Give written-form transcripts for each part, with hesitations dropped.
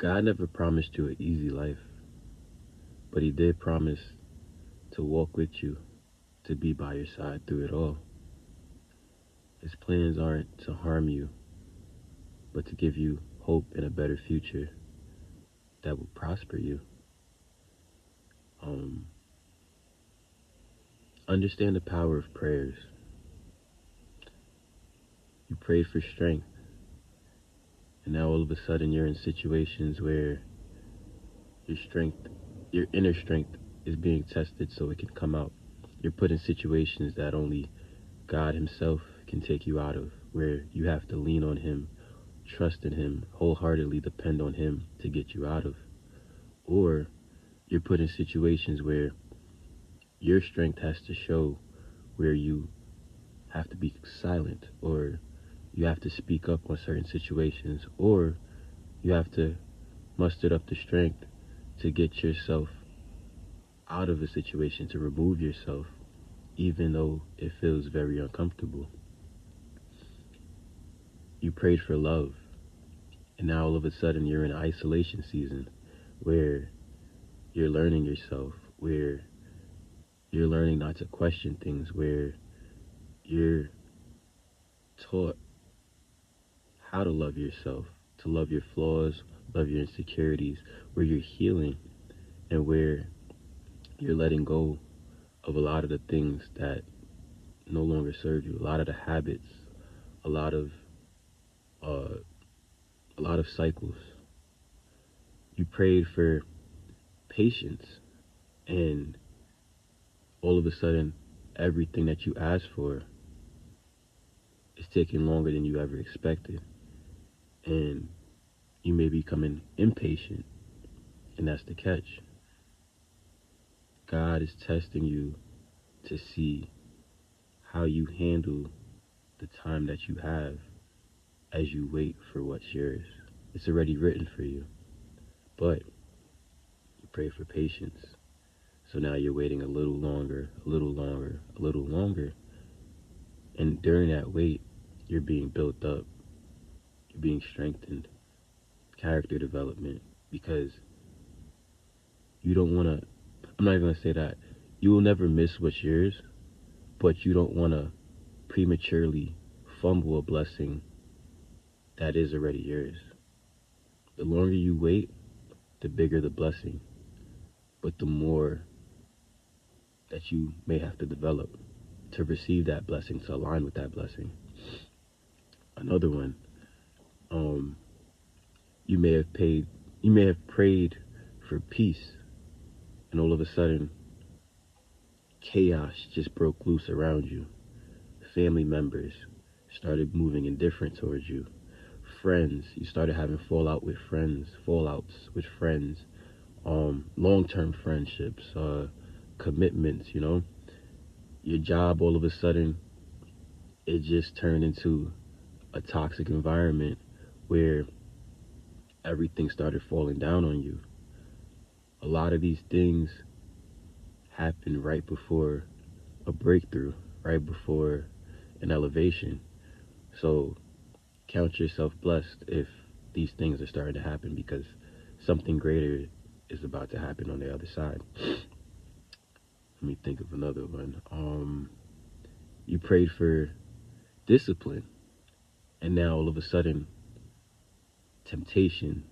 God never promised you an easy life, but He did promise to walk with you, to be by your side through it all. His plans aren't to harm you, but to give you hope in a better future that will prosper you. Um, Understand the power of prayers. You prayed for strength, and now all of a sudden you're in situations where your strength, your inner strength, is being tested so it can come out. You're put in situations that only God Himself can take you out of, where you have to lean on Him, trust in Him, wholeheartedly depend on Him to get you out of. Or you're put in situations where your strength has to show, where you have to be silent, or you have to speak up on certain situations, or you have to muster up the strength to get yourself out of a situation, to remove yourself, even though it feels very uncomfortable. You prayed for love, and now all of a sudden you're in isolation season where you're learning yourself, where you're learning not to question things, where you're taught how to love yourself, to love your flaws, love your insecurities, where you're healing, and where you're letting go of a lot of the things that no longer serve you, a lot of the habits, a lot of uh, a lot of cycles. You prayed for patience, and all of a sudden, everything that you asked for is taking longer than you ever expected, and you may be becoming impatient, and that's the catch. God is testing you to see how you handle the time that you have as you wait for what's yours. It's already written for you, but you pray for patience. So now you're waiting a little longer, a little longer, a little longer. And during that wait, you're being built up, you're being strengthened, character development, because you don't want to, I'm not even going to say that. You will never miss what's yours, but you don't want to prematurely fumble a blessing that is already yours. The longer you wait, the bigger the blessing, but the more that you may have to develop to receive that blessing, to align with that blessing. Another one, um, you may have paid, you may have prayed for peace, and all of a sudden, chaos just broke loose around you. Family members started moving indifferent towards you. Friends, you started having fallouts with friends, long-term friendships, commitments. Your job all of a sudden, it just turned into a toxic environment where everything started falling down on you. A lot of these things happen right before a breakthrough, right before an elevation. So count yourself blessed if these things are starting to happen, because something greater is about to happen on the other side. Let me think of another one. You prayed for discipline, and now all of a sudden, temptation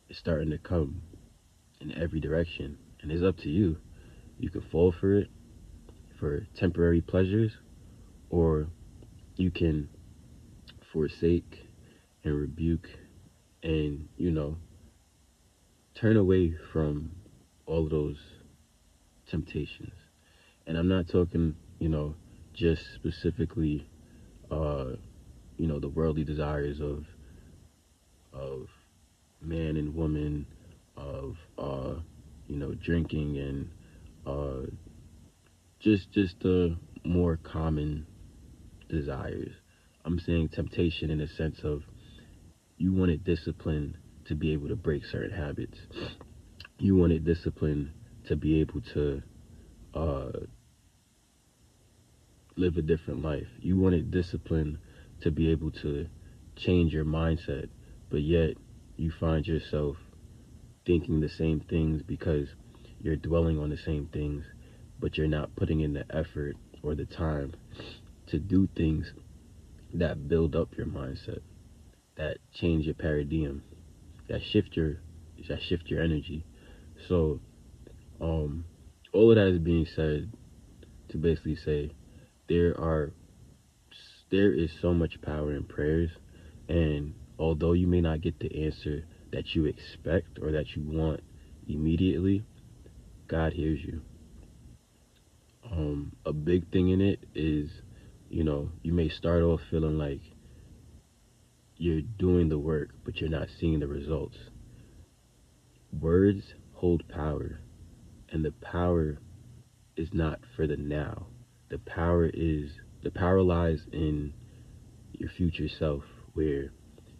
is starting to come in every direction, and it's up to you. You can fall for it for temporary pleasures, or you can forsake and rebuke and, turn away from all of those temptations. And I'm not talking, just specifically, uh, the worldly desires of man and woman, of drinking, and uh, just the more common desires. I'm saying temptation in the sense of, you wanted discipline to be able to break certain habits. You wanted discipline to be able to uh, live a different life. You wanted discipline to be able to change your mindset, but yet you find yourself thinking the same things because you're dwelling on the same things, but you're not putting in the effort or the time to do things that build up your mindset, that change your paradigm, that shift your energy. So, um, all of that is being said to basically say there are there is so much power in prayers, and although you may not get the answer that you expect or that you want immediately, God hears you. A big thing in it is, you may start off feeling like you're doing the work, but you're not seeing the results. Words hold power, and the power is not for the now. The power lies in your future self, where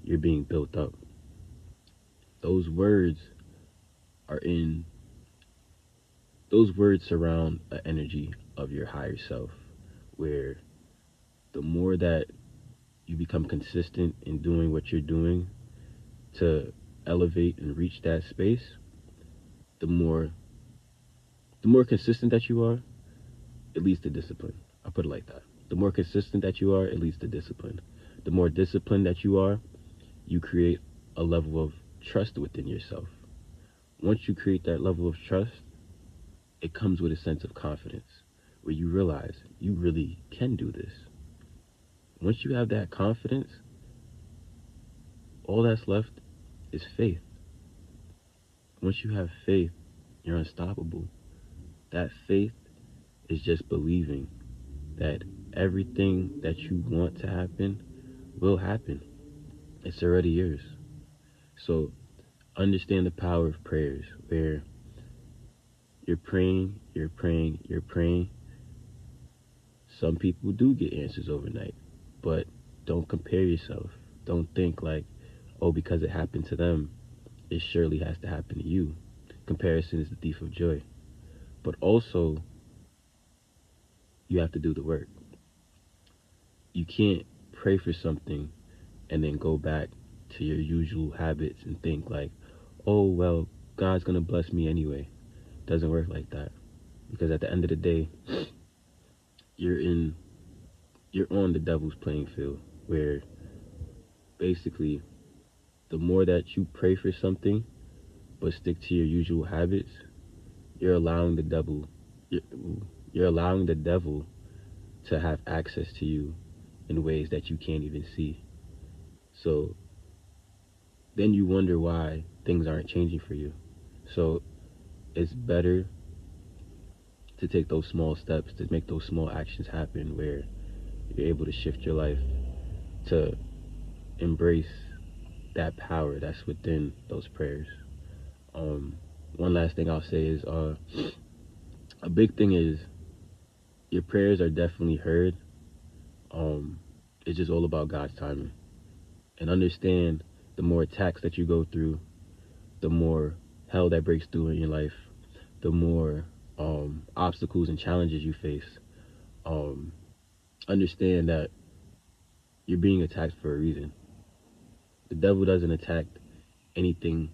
you're being built up. Those words are in those words surround an energy of your higher self, where the more that you become consistent in doing what you're doing to elevate and reach that space, the more consistent that you are, it leads to discipline. I'll put it like that. The more consistent that you are, it leads to discipline. The more disciplined that you are, you create a level of trust within yourself. Once you create that level of trust, it comes with a sense of confidence where you realize you really can do this. Once you have that confidence, all that's left is faith. Once you have faith, you're unstoppable. That faith is just believing that everything that you want to happen will happen. It's already yours. So understand the power of prayers, where you're praying, you're praying, you're praying. Some people do get answers overnight, but don't compare yourself. Don't think like, oh, because it happened to them, it surely has to happen to you. Comparison is the thief of joy. But also, you have to do the work. You can't pray for something and then go back to your usual habits and think like, oh, well, God's going to bless me anyway. It doesn't work like that. Because at the end of the day, you're in you're on the devil's playing field, where basically the more that you pray for something but stick to your usual habits, you're allowing the devil you're, you're allowing the devil to have access to you in ways that you can't even see. So then you wonder why things aren't changing for you. So it's better to take those small steps, to make those small actions happen, where you're able to shift your life, to embrace that power that's within those prayers. Um, One last thing I'll say is a big thing is your prayers are definitely heard. Um, it's just all about God's timing. And understand, the more attacks that you go through, the more hell that breaks through in your life, the more obstacles and challenges you face. Um, Understand that you're being attacked for a reason. The devil doesn't attack anything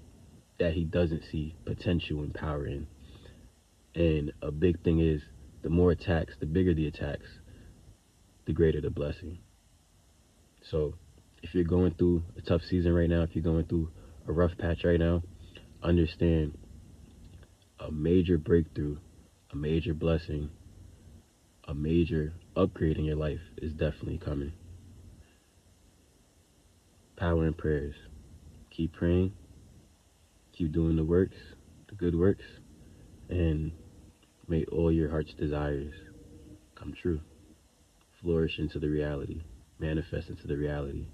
that he doesn't see potential and power in. And a big thing is, the more attacks, the bigger the attacks, the greater the blessing. So if you're going through a tough season right now, if you're going through a rough patch right now, understand a major breakthrough, a major blessing, a major upgrade in your life is definitely coming. Power in prayers. Keep praying, keep doing the works, the good works, and may all your heart's desires come true. Flourish into the reality, manifest into the reality.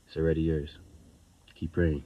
It's already yours. Keep praying.